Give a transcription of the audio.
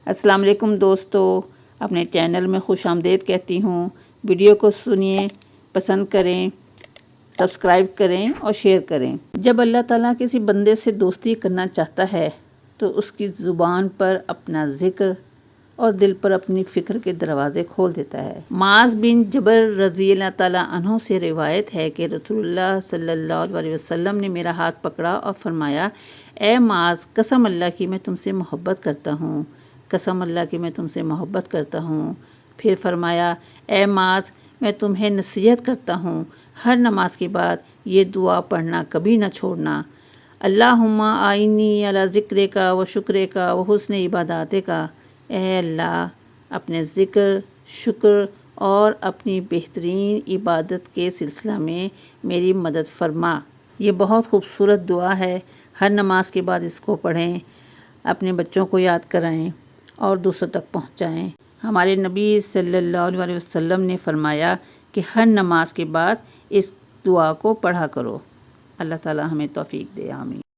السلام علیکم دوستو، اپنے چینل میں خوش آمدید کہتی ہوں۔ ویڈیو کو سنیے، پسند کریں، سبسکرائب کریں اور شیئر کریں۔ جب اللہ تعالیٰ کسی بندے سے دوستی کرنا چاہتا ہے تو اس کی زبان پر اپنا ذکر اور دل پر اپنی فکر کے دروازے کھول دیتا ہے۔ معاذ بن جبل رضی اللہ تعالیٰ عنہ سے روایت ہے کہ رسول اللہ صلی اللہ علیہ وسلم نے میرا ہاتھ پکڑا اور فرمایا، اے معاذ، قسم اللہ کی میں تم سے محبت کرتا ہوں، قسم اللہ کی میں تم سے محبت کرتا ہوں۔ پھر فرمایا، اے معاذ، میں تمہیں نصیحت کرتا ہوں، ہر نماز کے بعد یہ دعا پڑھنا کبھی نہ چھوڑنا، اللہم اعنی علی ذکرک و شکرک و حسن عبادتک۔ اے اللہ، اپنے ذکر، شکر اور اپنی بہترین عبادت کے سلسلہ میں میری مدد فرما۔ یہ بہت خوبصورت دعا ہے، ہر نماز کے بعد اس کو پڑھیں، اپنے بچوں کو یاد کرائیں اور دوسروں تک پہنچائیں۔ ہمارے نبی صلی اللہ علیہ وسلم نے فرمایا کہ ہر نماز کے بعد اس دعا کو پڑھا کرو۔ اللہ تعالی ہمیں توفیق دے، آمین۔